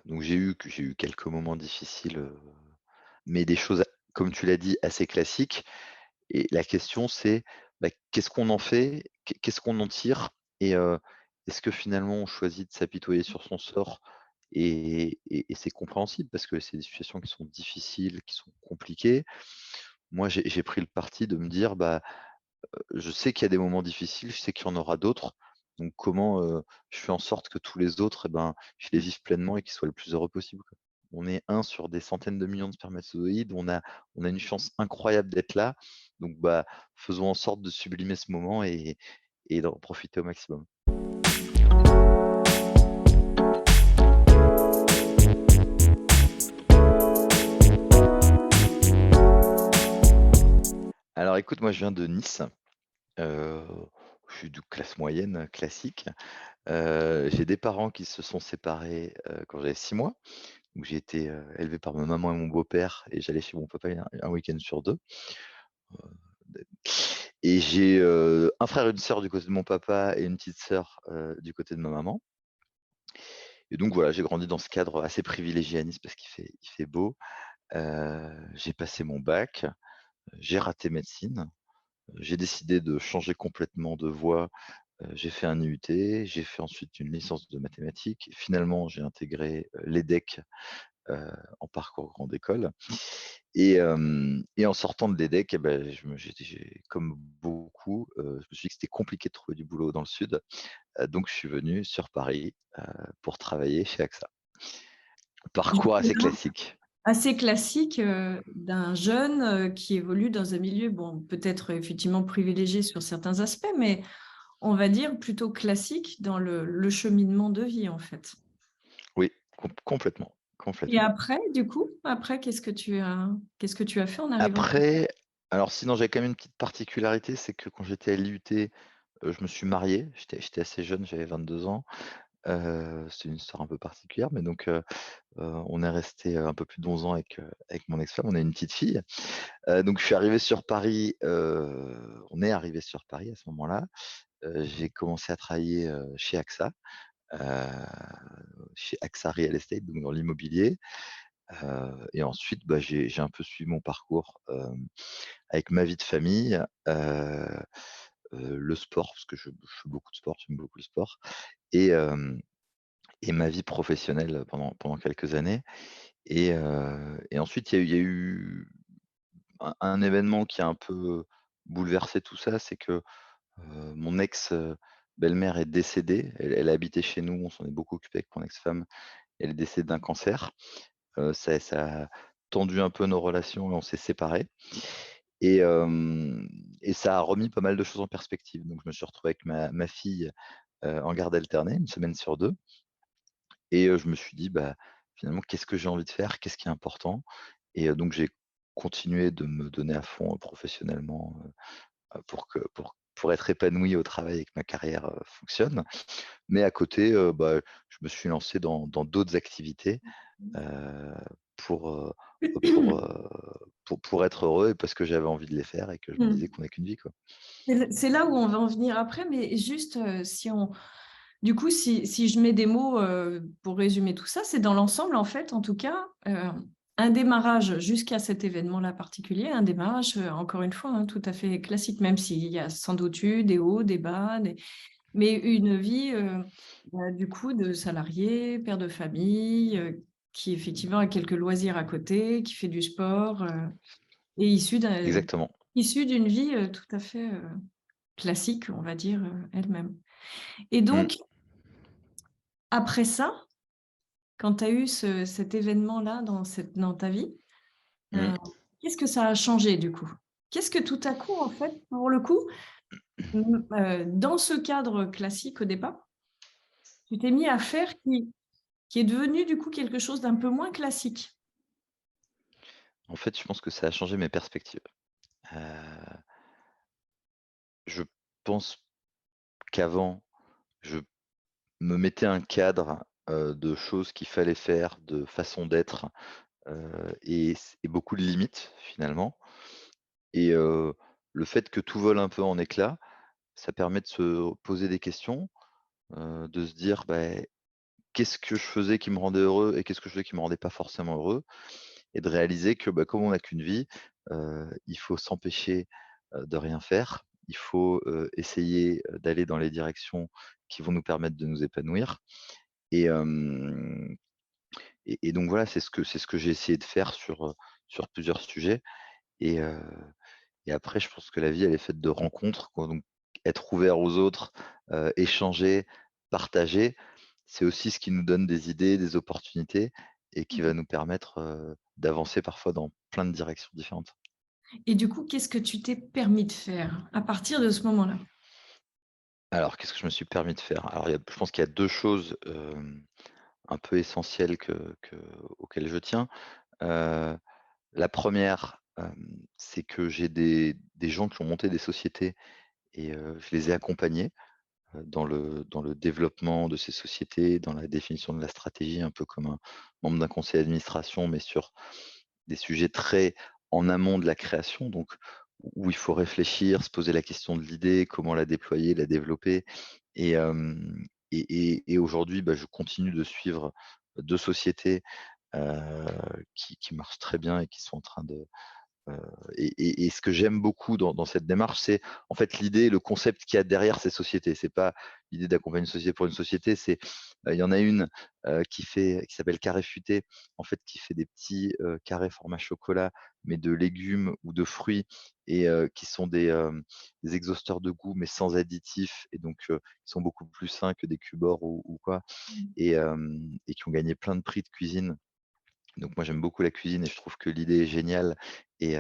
Donc j'ai eu quelques moments difficiles, mais des choses, comme tu l'as dit, assez classiques. Et la question c'est, bah, qu'est-ce qu'on en fait? Qu'est-ce qu'on en tire? Et est-ce que finalement on choisit de s'apitoyer sur son sort? Et c'est compréhensible parce que c'est des situations qui sont difficiles, qui sont compliquées. Moi, j'ai pris le parti de me dire: «Bah, je sais qu'il y a des moments difficiles, je sais qu'il y en aura d'autres, donc comment, je fais en sorte que tous les autres, et ben, je les vive pleinement et qu'ils soient le plus heureux possible, quoi. On est un sur des centaines de millions de spermatozoïdes, on a une chance incroyable d'être là, donc bah, faisons en sorte de sublimer ce moment et d'en profiter au maximum. Alors écoute, moi je viens de Nice, heu, je suis de classe moyenne, classique. J'ai des parents qui se sont séparés, quand j'avais 6 mois. Donc j'ai été, élevé par ma maman et mon beau-père et j'allais chez mon papa un week-end sur 2. Et j'ai, un frère et une sœur du côté de mon papa et une petite sœur, du côté de ma maman. Et donc voilà, j'ai grandi dans ce cadre assez privilégié à Nice parce qu'il fait beau. J'ai passé mon bac, j'ai raté médecine, j'ai décidé de changer complètement de voie. J'ai fait un IUT, j'ai fait ensuite une licence de mathématiques. Finalement, j'ai intégré, l'EDEC, heu, en parcours grande école. Et en sortant de l'EDEC, et beh, je me j'ai comme beaucoup, je me suis dit que c'était compliqué de trouver du boulot dans le sud, donc je suis venu sur Paris, pour travailler chez AXA. Parcours assez Jusque-là, classique. assez classique, d'un jeune, qui évolue dans un milieu, bon, peut-être effectivement privilégié sur certains aspects, mais on va dire plutôt classique dans le cheminement de vie, en fait. Oui, complètement, Et complètement. après, du coup, après qu'est-ce que tu as fait en arrivant? Après, alors sinon j'avais quand même une petite particularité, c'est que quand j'étais à l'IUT, je me suis marié, j'étais assez jeune, j'avais 22 ans. C'est une histoire un peu particulière, mais donc on est resté un peu plus d'11 ans avec mon ex-femme, on a une petite fille. Donc je suis arrivé sur Paris, on est arrivé sur Paris à ce moment-là. J'ai commencé à travailler, chez AXA Real Estate, donc dans l'immobilier. Et ensuite, bah, j'ai un peu suivi mon parcours, avec ma vie de famille, le sport, parce que je fais beaucoup de sport, j'aime beaucoup le sport et et ma vie professionnelle pendant quelques années. Et ensuite il y a eu un événement qui a un peu bouleversé tout ça, c'est que, mon ex, belle-mère est décédée. Elle habitait chez nous, on s'en est beaucoup occupé avec mon ex-femme. Elle est décédée d'un cancer. Ça a tendu un peu nos relations et on s'est séparés. Et ça a remis pas mal de choses en perspective. Donc je me suis retrouvé avec ma fille, en garde alternée, une semaine sur 2. Et je me suis dit: «Bah, finalement, qu'est-ce que j'ai envie de faire? Qu'est-ce qui est important?» Et donc j'ai continué de me donner à fond, professionnellement, pour être épanoui au travail et que ma carrière, fonctionne. Mais à côté, bah, je me suis lancé dans d'autres activités, heu, pour, heu, pour, heu, pour être heureux et parce que j'avais envie de les faire et que je me disais Mmh. qu'on n'a qu'une vie, quoi. C'est là où on va en venir après, mais juste, si on du coup, si je mets des mots, pour résumer tout ça, c'est dans l'ensemble, en fait, en tout cas, un démarrage jusqu'à cet événement-là particulier, un démarrage, encore une fois, hein, tout à fait classique, même s'il y a sans doute eu des hauts, des bas, mais une vie, du coup, de salarié, père de famille, qui effectivement a quelques loisirs à côté, qui fait du sport, et Exactement. issu d'une vie, tout à fait, classique, on va dire, elle-même. Et Mmh. donc, après ça, quand tu as eu cet événement-là dans ta vie, Mmh. heu, qu'est-ce que ça a changé du coup? Qu'est-ce que tout à coup, en fait, pour le coup, dans ce cadre classique au départ, tu t'es mis à faire qui est devenu du coup quelque chose d'un peu moins classique? En fait, je pense que ça a changé mes perspectives. Heu, je pense qu'avant, je me mettais un cadre, de choses qu'il fallait faire, de façon d'être, et beaucoup de limites finalement. Et le fait que tout vole un peu en éclats, ça permet de se poser des questions, de se dire: «Beh, qu'est-ce que je faisais qui me rendait heureux et qu'est-ce que je faisais qui me rendait pas forcément heureux et de réaliser que, bah, comme on n'a qu'une vie, il faut s'empêcher, de rien faire. Il faut, essayer, d'aller dans les directions qui vont nous permettre de nous épanouir et hem et donc voilà, c'est ce que j'ai essayé de faire sur plusieurs sujets et heu et après je pense que la vie elle est faite de rencontres, quoi, donc être ouvert aux autres, échanger, partager, c'est aussi ce qui nous donne des idées, des opportunités et qui va nous permettre, d'avancer parfois dans plein de directions différentes. Et du coup, qu'est-ce que tu t'es permis de faire à partir de ce moment-là? Alors qu'est-ce que je me suis permis de faire? Alors je pense qu'il y a 2 choses, un peu essentielles auxquelles je tiens. Heu, la première, c'est que j'ai des gens qui ont monté des sociétés et je les ai accompagnés, dans le développement de ces sociétés, dans la définition de la stratégie, un peu comme un membre d'un conseil d'administration, mais sur des sujets très en amont de la création, donc où il faut réfléchir, se poser la question de l'idée, comment la déployer, la développer et hem et aujourd'hui, bah, je continue de suivre 2 sociétés, heu, qui marchent très bien et qui sont en train de et ce que j'aime beaucoup dans cette démarche, c'est en fait l'idée, le concept qu'il y a derrière ces sociétés. C'est pas l'idée d'accompagner une société pour une société, c'est, il y en a une, qui s'appelle Carré Futé, en fait, qui fait des petits, carrés format chocolat, mais de légumes ou de fruits et qui sont des exhausteurs de goût, mais sans additifs et donc qui sont beaucoup plus sains que des Cubor ou quoi et qui ont gagné plein de prix de cuisine. Donc moi, j'aime beaucoup la cuisine et je trouve que l'idée est géniale et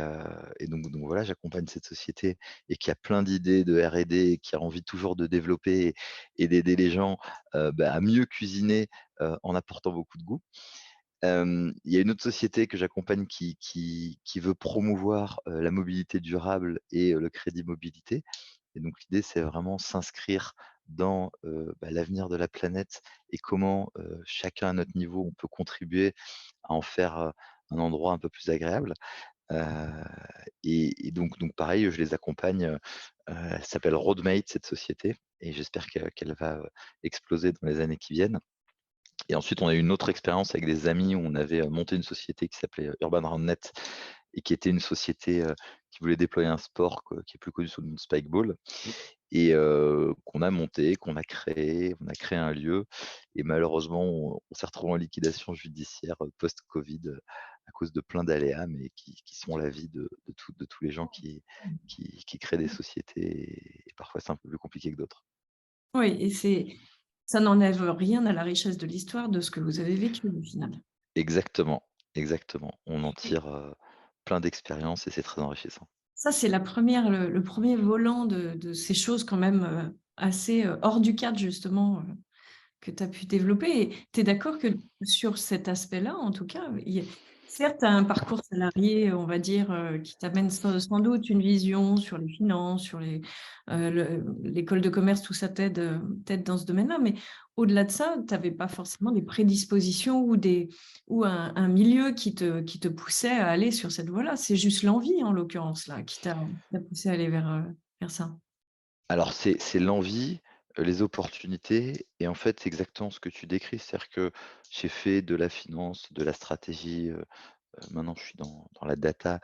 donc voilà, j'accompagne cette société et qui a plein d'idées de R&D et qui a envie toujours de développer et d'aider les gens, bah, à mieux cuisiner, en apportant beaucoup de goût. Il y a une autre société que j'accompagne qui veut promouvoir, la mobilité durable et le crédit mobilité et donc l'idée, c'est vraiment s'inscrire dans, bah, l'avenir de la planète et comment, chacun à notre niveau, on peut contribuer à en faire, un endroit un peu plus agréable. Heu et donc pareil, je les accompagne, elle s'appelle Roadmate cette société et j'espère qu'elle va, exploser dans les années qui viennent. Et ensuite, on a eu une autre expérience avec des amis où on avait, monté une société qui s'appelait, Urban Roundnet et qui était une société, qui voulait déployer un sport qui est plus connu sous le nom de Spikeball et qu'on a monté, qu'on a créé. On a créé un lieu et malheureusement, on s'est retrouvé en liquidation judiciaire, post-covid, à cause de plein d'aléas, mais qui sont la vie de tous les gens qui créent des sociétés et parfois c'est un peu plus compliqué que d'autres. Oui, et ça n'enlève rien à la richesse de l'histoire de ce que vous avez vécu au final. Exactement, exactement. On en Et tire, plein d'expériences et c'est très enrichissant. ça, c'est la première, le 1er volant de ces choses quand même, assez, hors du cadre justement, que tu as pu développer. Et tu es d'accord que sur cet aspect-là, en tout cas, certes, tu as un parcours salarié, on va dire, qui t'amène sans doute une vision sur les finances, sur l'école de commerce, tout ça t'aide dans ce domaine-là. Mais au-delà de ça, tu n'avais pas forcément des prédispositions ou un milieu qui te poussait à aller sur cette voie-là. C'est juste l'envie, en l'occurrence, là, qui t'a poussé à aller vers ça. Alors c'est l'envie, les opportunités et en fait, c'est exactement ce que tu décris. C'est-à-dire que j'ai fait de la finance, de la stratégie, maintenant je suis dans la data,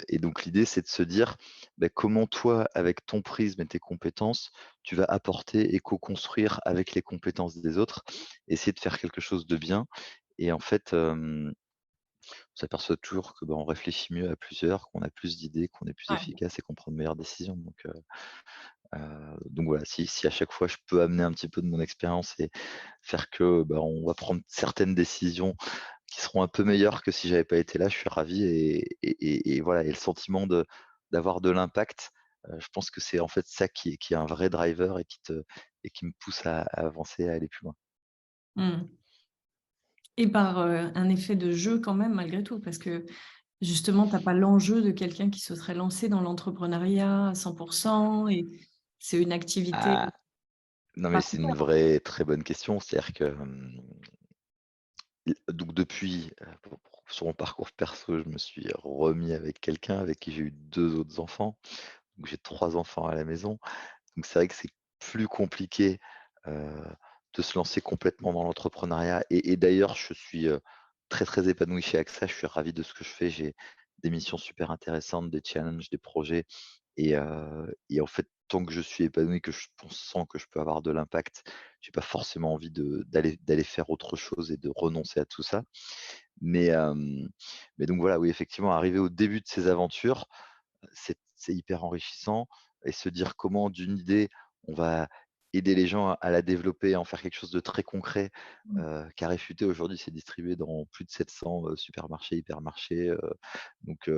et donc l'idée, c'est de se dire, bah, comment toi, avec ton prisme et tes compétences, tu vas apporter et co-construire avec les compétences des autres, essayer de faire quelque chose de bien et en fait, on s'aperçoit toujours que, bah, on réfléchit mieux à plusieurs, qu'on a plus d'idées, qu'on est plus Ouais. efficace et qu'on prend de meilleures décisions donc voilà, si à chaque fois je peux amener un petit peu de mon expérience et faire que, bah, on va prendre certaines décisions qui seront un peu meilleures que si j'avais pas été là, je suis ravi et voilà et le sentiment d'avoir de l'impact, je pense que c'est en fait ça qui est un vrai driver et qui me pousse à avancer, à aller plus loin. Mmh. Et par, un effet de jeu quand même malgré tout, parce que justement, tu as pas l'enjeu de quelqu'un qui se serait lancé dans l'entrepreneuriat à 100 et c'est une activité Ah, non mais c'est une particulière. vraie très bonne question. C'est-à-dire que, donc depuis, sur mon parcours perso, je me suis remis avec quelqu'un avec qui j'ai eu 2 autres enfants. Donc j'ai 3 enfants à la maison. Donc c'est vrai que c'est plus compliqué, heu, de se lancer complètement dans l'entrepreneuriat et d'ailleurs, je suis, très, très épanoui chez AXA. Je suis ravi de ce que je fais. J'ai des missions super intéressantes, des challenges, des projets et en fait, tant que je suis épanoui, que je sens que je peux avoir de l'impact, j'ai pas forcément envie d'aller faire autre chose et de renoncer à tout ça. Mais, mais donc voilà, oui, effectivement, arriver au début de ces aventures, c'est hyper enrichissant et se dire comment d'une idée, on va aider les gens à la développer, à en faire quelque chose de très concret. Carré Futé aujourd'hui, c'est distribué dans plus de 700, supermarchés, hypermarchés, donc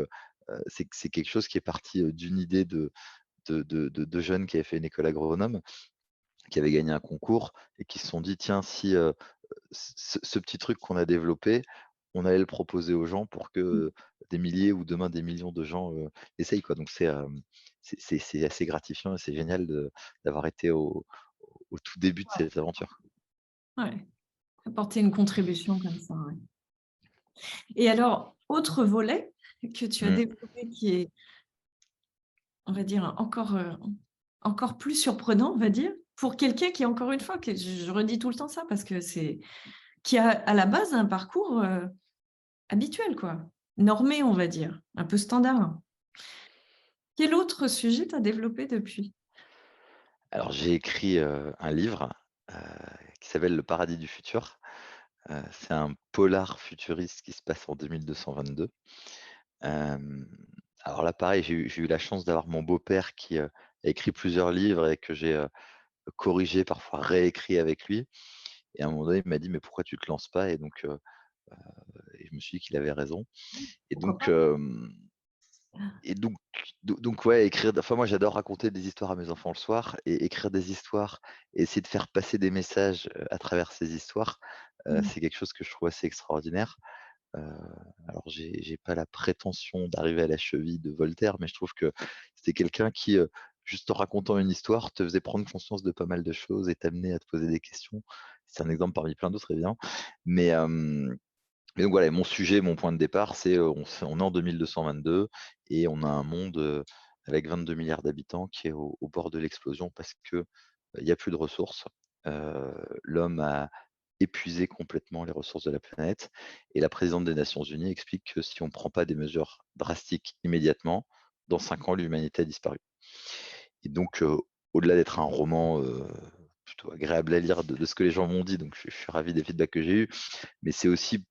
c'est quelque chose qui est parti, d'une idée de jeunes qui avaient fait une école agronome, qui avaient gagné un concours et qui se sont dit: «Tiens, si, ce petit truc qu'on a développé, on allait le proposer aux gens pour que des milliers ou demain des millions de gens, essayent quoi». Donc c'est assez gratifiant et c'est génial d'avoir été au tout début de cette aventure. Ouais, apporter une contribution comme ça, ouais. Et alors, autre volet que tu as Mmh. développé qui est, on va dire, encore plus surprenant, on va dire, pour quelqu'un qui, encore une fois, que je redis tout le temps ça parce que c'est qui a à la base un parcours, habituel quoi, normé, on va dire, un peu standard. Quel autre sujet tu as développé depuis? Alors j'ai écrit, un livre, heu, qui s'appelle Le paradis du futur. C'est un polar futuriste qui se passe en 2222. Hem, alors là pareil, j'ai eu la chance d'avoir mon beau-père qui, a écrit plusieurs livres et que j'ai, corrigé, parfois réécrit avec lui et à un moment donné, il m'a dit: «Mais pourquoi tu te lances pas?» et donc et je me suis dit qu'il avait raison et Pourquoi donc pas? et donc donc ouais, écrire enfin moi j'adore raconter des histoires à mes enfants le soir et écrire des histoires et essayer de faire passer des messages, à travers ces histoires, Mmh. c'est quelque chose que je trouve assez extraordinaire. Heu, alors j'ai pas la prétention d'arriver à la cheville de Voltaire, mais je trouve que c'était quelqu'un qui, juste en racontant une histoire, te faisait prendre conscience de pas mal de choses et t'amenait à te poser des questions. C'est un exemple parmi plein d'autres évidemment, mais mais donc voilà, mon sujet, mon point de départ, c'est, on est en 2222 et on a un monde, avec 22 milliards d'habitants qui est au bord de l'explosion parce que, il y a plus de ressources. L'homme a épuisé complètement les ressources de la planète et la présidente des Nations unies explique que si on ne prend pas des mesures drastiques immédiatement, dans 5 ans, l'humanité a disparu. Et donc, au-delà d'être un roman, plutôt agréable à lire de ce que les gens m'ont dit, donc je suis ravi des feedbacks que j'ai eus, mais c'est aussi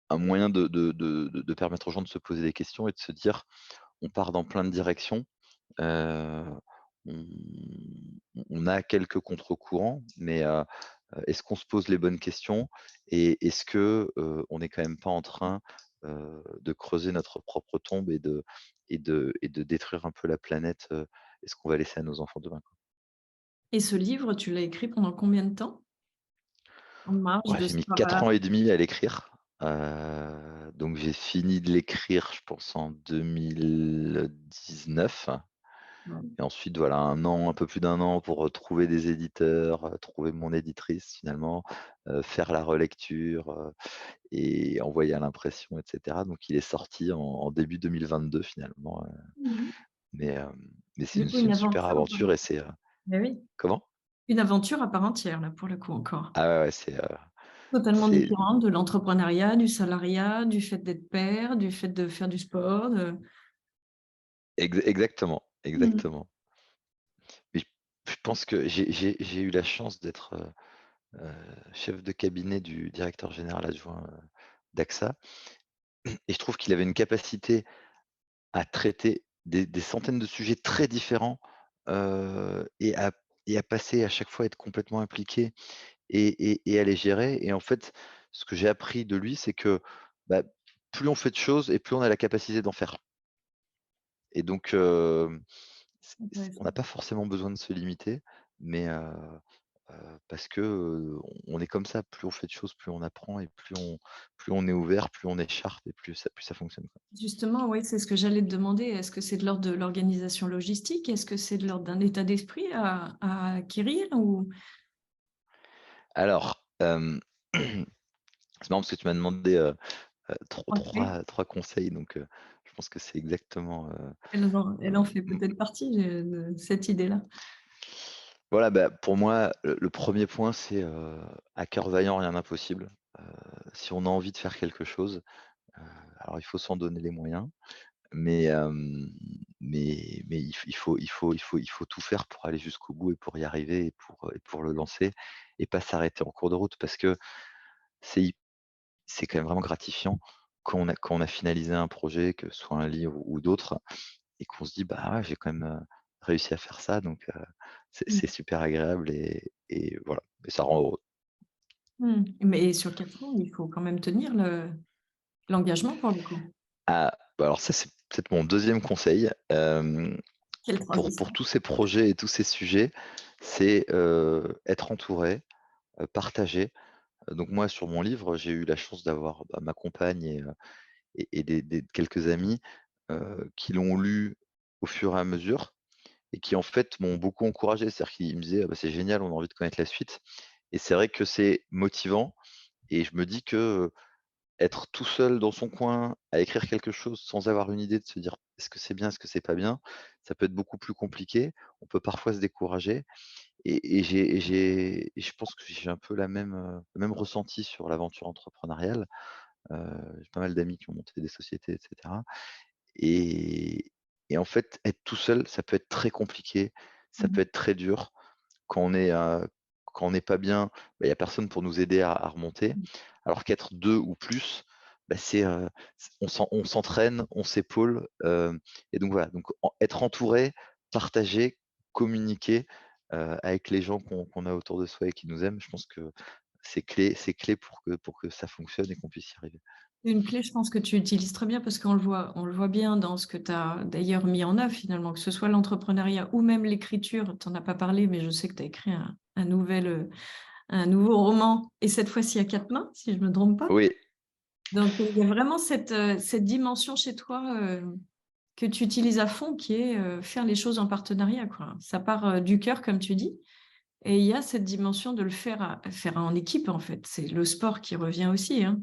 un moyen de permettre aux gens de se poser des questions et de se dire: «On part dans plein de directions, heu, on on a quelques contre-courants, mais est-ce qu'on se pose les bonnes questions? Et est-ce que, on n'est quand même pas en train, de creuser notre propre tombe et de détruire un peu la planète, et ce qu'on va laisser à nos enfants demain, quoi?» Et ce livre, tu l'as écrit pendant combien de temps? En marge Ouais, de j'ai ce mis 4 travail? ans et demi à l'écrire, donc j'ai fini de l'écrire, je pense en 2019. Ouais. Et ensuite, voilà, un peu plus d'un an pour, trouver des éditeurs, trouver mon éditrice finalement, faire la relecture, et envoyer à l'impression et cetera. Donc il est sorti en début 2022 finalement, Mmh. mais mais c'est Du une coup, c'est une une super aventure aventure et c'est, bah oui, comment? une aventure à part entière là, pour le coup encore. Ah ouais, ouais, Totalement c'est différente de l'entrepreneuriat, du salariat, du fait d'être père, du fait de faire du sport, de exactement, mmh. exactement. Mais je pense que j'ai eu la chance d'être, chef de cabinet du directeur général adjoint, d'AXA et je trouve qu'il avait une capacité à traiter des centaines de sujets très différents, et à passer à chaque fois être complètement impliqué et à les gérer et en fait, ce que j'ai appris de lui, c'est que, bah, plus on fait de choses et plus on a la capacité d'en faire et donc on Intéressant. n'a pas forcément besoin de se limiter, mais parce que, on est comme ça, plus on fait de choses, plus on apprend et plus on est ouvert, plus on est sharp et plus ça fonctionne, quoi. Justement, oui, c'est ce que j'allais te demander. Est-ce que c'est de l'ordre de l'organisation logistique? Est-ce que c'est de l'ordre d'un état d'esprit à acquérir ou Alors, c'est marrant parce que tu m'as demandé, tro en fait, 3 conseils donc je pense que c'est exactement, elle en heu, fait peut-être partie de cette idée-là? Voilà, bah, pour moi, le 1er point, c'est, à cœur vaillant, rien d'impossible. Heu, Si on a envie de faire quelque chose, heu, alors il faut s'en donner les moyens, mais mais il faut tout faire pour aller jusqu'au bout et pour y arriver et pour le lancer et pas s'arrêter en cours de route parce que c'est hy c'est quand même vraiment gratifiant quand on a finalisé un projet, que ce soit un livre ou d'autres et qu'on se dit: «Bah, ouais, j'ai quand même, réussi à faire ça», donc c'est Mmh. super agréable et voilà et ça rend heureux. Mmh. Mais sur 4 ans, il faut quand même tenir l'engagement pour le coup. Ah, bah, alors ça, c'est peut-être mon deuxième conseil, Quelle pour transition. tous ces projets et tous ces sujets, c'est, être entouré, partager. Donc moi, sur mon livre, j'ai eu la chance d'avoir, bah, ma compagne et des quelques amis, qui l'ont lu au fur et à mesure et qui, en fait, m'ont beaucoup encouragé. C'est-à-dire qu'ils me disaient: «Ah bah, c'est génial, on a envie de connaître la suite» et c'est vrai que c'est motivant et je me dis que, être tout seul dans son coin à écrire quelque chose sans avoir une idée de se dire: «Est-ce que c'est bien? Est-ce que c'est pas bien?» Ça peut être beaucoup plus compliqué. On peut parfois se décourager et je pense que j'ai un peu le même ressenti sur l'aventure entrepreneuriale. J'ai pas mal d'amis qui ont monté des sociétés et cetera et et en fait, être tout seul, ça peut être très compliqué, ça Mmh peut mh. être très dur. Quand on est, quand on n'est pas bien, bah, il y a personne pour nous aider à remonter. Mmh. Alors qu'être 2 ou plus, bah, on s'entraîne, on s'épaule, et donc voilà, donc être entouré, partager, communiquer, avec les gens qu'on a autour de soi et qui nous aiment, je pense que c'est clé pour que ça fonctionne et qu'on puisse y arriver. Une clé, je pense que tu utilises très bien parce qu'on le voit bien dans ce que tu as d'ailleurs mis en œuvre finalement, que ce soit l'entrepreneuriat ou même l'écriture. Tu en as pas parlé, mais je sais que tu as écrit un nouveau roman et cette fois-ci à 4 mains, si je me trompe pas. Oui, Donc, il y a vraiment cette dimension chez toi, que tu utilises à fond qui est, faire les choses en partenariat, quoi. Ça part, du cœur comme tu dis et il y a cette dimension de le faire en équipe, en fait. C'est le sport qui revient aussi, hein,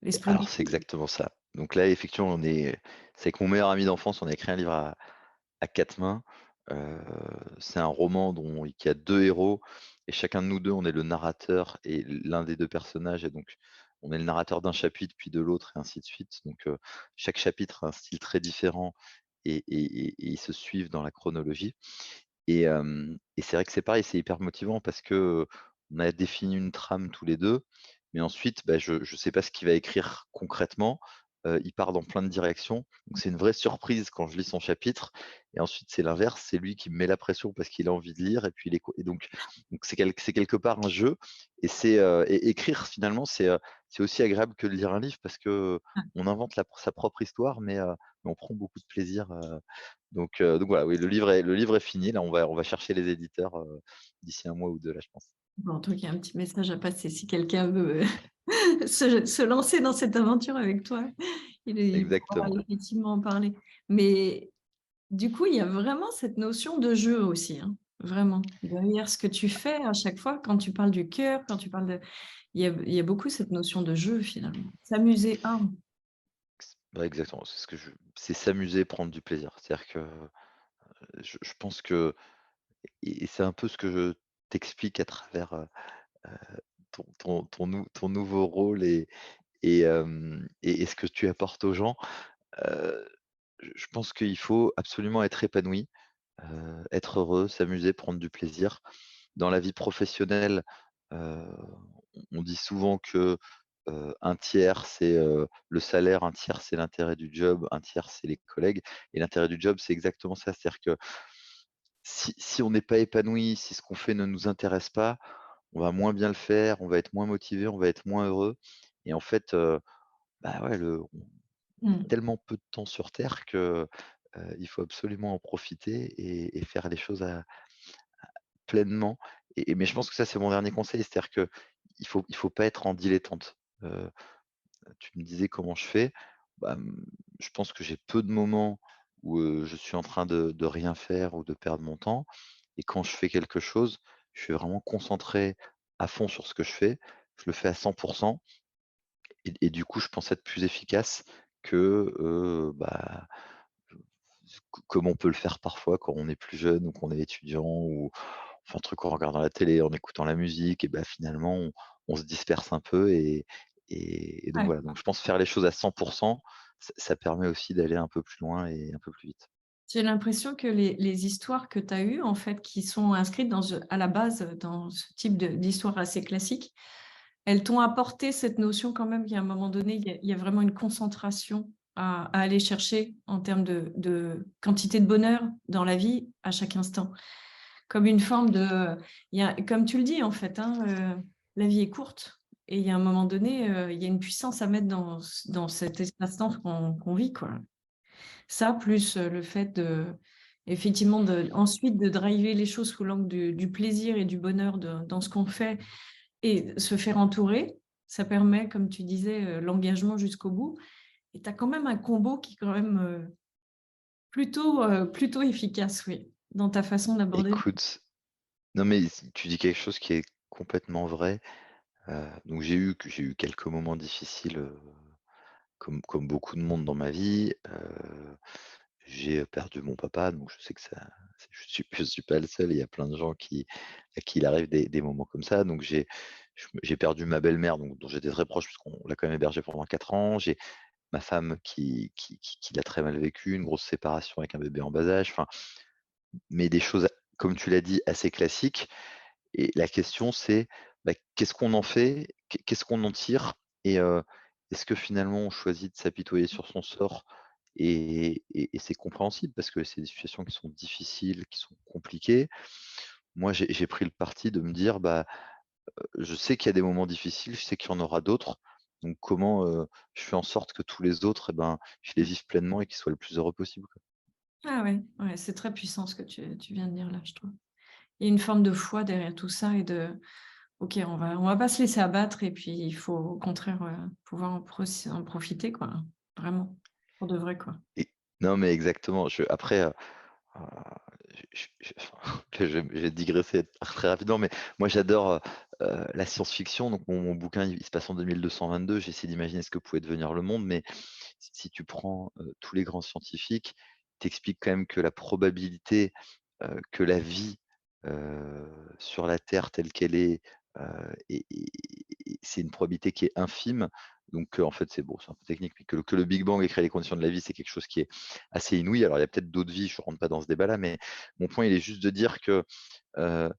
l'esprit alors c'est d'équipe. exactement ça. Donc là, effectivement, c'est avec mon meilleur ami d'enfance, on a écrit un livre à 4 mains. Heu, c'est un roman qui a 2 héros et chacun de nous 2, on est le narrateur et l'un des 2 personnages et donc on est le narrateur d'un chapitre, puis de l'autre et ainsi de suite. Donc chaque chapitre a un style très différent et ils se suivent dans la chronologie et c'est vrai que c'est pareil, c'est hyper motivant parce que, on a défini une trame tous les 2, mais ensuite, bah, je ne sais pas ce qu'il va écrire concrètement. Il part dans plein de directions, donc c'est une vraie surprise quand je lis son chapitre et ensuite c'est l'inverse, c'est lui qui me met la pression parce qu'il a envie de lire et puis il éco et donc c'est quelque part un jeu et écrire finalement c'est aussi agréable que de lire un livre parce que on invente sa propre histoire mais on prend beaucoup de plaisir, donc voilà, oui, le livre est fini. Là, on va chercher les éditeurs, d'ici un mois ou 2 là, je pense. Bon, en tout cas, un petit message à passer si quelqu'un veut, se lancer dans cette aventure avec toi, il pourra Exactement. effectivement en parler. Mais du coup, il y a vraiment cette notion de jeu aussi, hein, vraiment. Derrière ce que tu fais à chaque fois, quand tu parles du cœur, quand tu parles de il y a beaucoup cette notion de jeu finalement. S'amuser Ouais, exactement, c'est s'amuser, prendre du plaisir. C'est-à-dire que, je pense que et c'est un peu ce que je t'explique à travers, ton nouveau rôle et ce que tu apportes aux gens. Heu, je pense qu'il faut absolument être épanoui, être heureux, s'amuser, prendre du plaisir. Dans la vie professionnelle, heu, on dit souvent que, un tiers c'est, le salaire, un tiers c'est l'intérêt du job, un tiers c'est les collègues et l'intérêt du job, c'est exactement ça. C'est-à-dire que si on n'est pas épanoui, si ce qu'on fait ne nous intéresse pas, on va moins bien le faire, on va être moins motivé, on va être moins heureux et en fait, bah, ouais, on a mmh, tellement peu de temps sur terre que, il faut absolument en profiter et faire les choses pleinement mais je pense que ça, c'est mon dernier conseil, c'est-à-dire qu'il faut pas être en dilettante. Tu me disais comment je fais, bah, je pense que j'ai peu de moments où, je suis en train de rien faire ou de perdre mon temps et quand je fais quelque chose, je suis vraiment concentré à fond sur ce que je fais. Je le fais à 100 et du coup, je pense être plus efficace que, bah, comme on peut le faire parfois quand on est plus jeune ou qu'on est étudiant ou fait un truc en regardant la télé, en écoutant la musique et bah, finalement on se disperse un peu et donc Ouais. voilà, donc je pense faire les choses à 100, ça permet aussi d'aller un peu plus loin et un peu plus vite. J'ai l'impression que les histoires que tu as eues, en fait, qui sont inscrites à la base, dans ce type d'histoire assez classique, elles t'ont apporté cette notion quand même qu'à un moment donné, il y a vraiment une concentration à aller chercher en termes de quantité de bonheur dans la vie à chaque instant. Comme une forme de comme tu le dis, en fait, hein, la vie est courte et il y a un moment donné, il y a une puissance à mettre dans cet espace-temps qu'on vit, quoi. Ça, plus, le fait effectivement ensuite de driver les choses sous l'angle du plaisir et du bonheur dans ce qu'on fait et se faire entourer, ça permet, comme tu disais, l'engagement jusqu'au bout et tu as quand même un combo qui est quand même, plutôt efficace, oui, dans ta façon d'aborder. Écoute, non mais tu dis quelque chose qui est complètement vrai, donc j'ai eu quelques moments difficiles, comme beaucoup de monde dans ma vie, j'ai perdu mon papa, donc je sais que ça je suis pas le seul, il y a plein de gens à qui il arrive des moments comme ça. Donc j'ai perdu ma belle-mère, donc dont j'étais très proche puisqu'on l'a quand même hébergée pendant 4 ans. J'ai ma femme qui l'a très mal vécu, une grosse séparation avec un bébé en bas âge, enfin, mais des choses, comme tu l'as dit, assez classiques et la question c'est, bah, qu'est-ce qu'on en fait? Qu'est-ce qu'on en tire? Et est-ce que finalement on choisit de s'apitoyer sur son sort? Et c'est compréhensible parce que c'est des situations qui sont difficiles, qui sont compliquées. Moi, j'ai pris le parti de me dire: «Bah, je sais qu'il y a des moments difficiles, je sais qu'il y en aura d'autres, donc comment, je fais en sorte que tous les autres, et ben, je les vive pleinement et qu'ils soient le plus heureux possible, quoi». Ah ouais, ouais, c'est très puissant ce que tu viens de dire là, je trouve. Il y a une forme de foi derrière tout ça et OK, on va pas se laisser abattre et puis il faut au contraire, pouvoir en profiter quoi, vraiment, pour de vrai quoi. Et non, mais exactement, après, ah, enfin, je vais digresser très rapidement, mais moi j'adore, la science-fiction, donc mon bouquin il se passe en 2222, j'essaie d'imaginer ce que pouvait devenir le monde, mais si tu prends, tous les grands scientifiques, t'expliques quand même que la probabilité, que la vie, sur la Terre telle qu'elle est, c'est une probabilité qui est infime, donc en fait, c'est bon, c'est un peu technique, mais que le Big Bang ait créé les conditions de la vie, c'est quelque chose qui est assez inouï. Alors il y a peut-être d'autres vies, je ne rentre pas dans ce débat-là, mais mon point, il est juste de dire que, heu,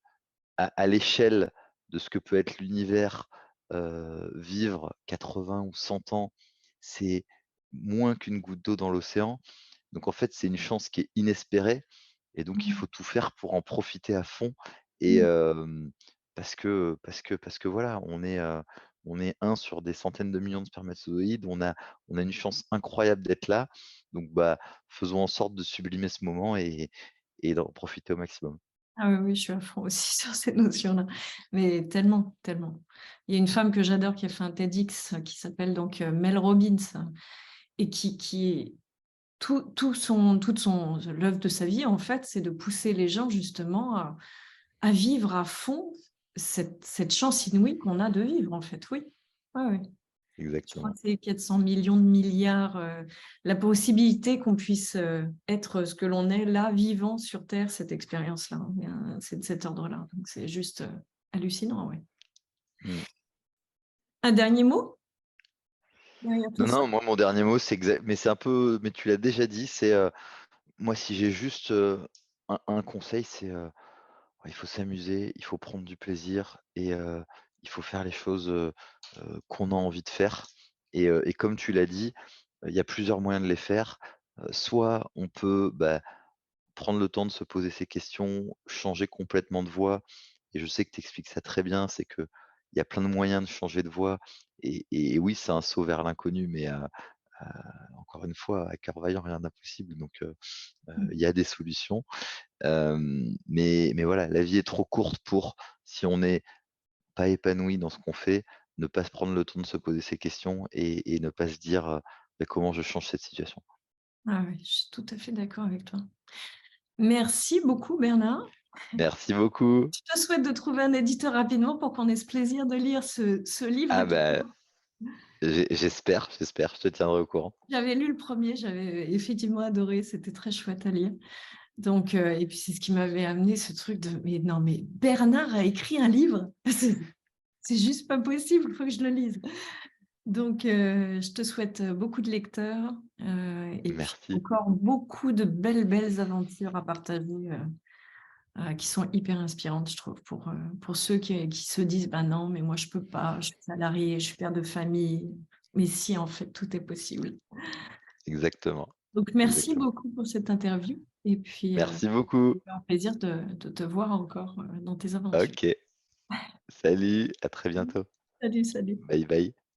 à l'échelle de ce que peut être l'univers, vivre 80 ou 100 ans, c'est moins qu'une goutte d'eau dans l'océan. Donc en fait, c'est une chance qui est inespérée et donc il Mmh. faut tout faire pour en profiter à fond et Mmh. parce que voilà, on est 1 sur des centaines de millions de spermatozoïdes, on a une chance incroyable d'être là, donc bah, faisons en sorte de sublimer ce moment et d'en profiter au maximum. Ah oui, oui, je suis à fond aussi sur ces notions-là, mais tellement, tellement. Il y a une femme que j'adore qui a fait un TEDx qui s'appelle donc, Mel Robbins et qui toute son l'œuvre de sa vie, en fait, c'est de pousser les gens justement à vivre à fond cette chance inouïe qu'on a de vivre, en fait, oui. Ouais, ouais. Je crois que Exactement. c'est 400 millions de milliards, la possibilité qu'on puisse, être ce que l'on est là, vivant sur terre, cette expérience-là, hein, c'est de cet ordre-là, donc c'est juste, hallucinant, ouais. Mmh. Un dernier mot derrière tout Non, ça? non, moi mon dernier mot, mais c'est un peu mais tu l'as déjà dit, c'est, moi si j'ai juste, un conseil, c'est, il faut s'amuser, il faut prendre du plaisir et il faut faire les choses, qu'on a envie de faire et comme tu l'as dit, il y a plusieurs moyens de les faire. Soit on peut, bah, prendre le temps de se poser ces questions, changer complètement de voie et je sais que tu expliques ça très bien, c'est qu'il y a plein de moyens de changer de voie et oui, c'est un saut vers l'inconnu, mais encore une fois, à cœur vaillant, rien d'impossible donc Mmh. il y a des solutions. Mais voilà, la vie est trop courte pour, si on n'est pas épanoui dans ce qu'on fait, ne pas se prendre le temps de se poser ces questions et ne pas se dire, «Bah, comment je change cette situation?» Ah oui, je suis tout à fait d'accord avec toi. Merci beaucoup Bernard. Merci beaucoup. Je te souhaite de trouver un éditeur rapidement pour qu'on ait ce plaisir de lire ce livre Ah qui bah, j'espère, je te tiendrai au courant. j'avais lu le premier, j'avais effectivement adoré, c'était très chouette à lire. Donc, et puis c'est ce qui m'avait amené ce truc de: «Mais non, mais Bernard a écrit un livre? C'est juste pas possible, il faut que je le lise». Donc, je te souhaite, beaucoup de lecteurs, et puis Merci, encore beaucoup de belles, belles aventures à partager, qui sont hyper inspirantes, je trouve, pour ceux qui se disent: «Ben non, mais moi je peux pas, je suis salarié, je suis père de famille». Mais si, en fait, tout est possible. exactement, Donc merci exactement. beaucoup pour cette interview et puis, Merci beaucoup. un plaisir de te voir encore, dans tes aventures. OK. Salut, à très bientôt. Salut, salut. Bye bye.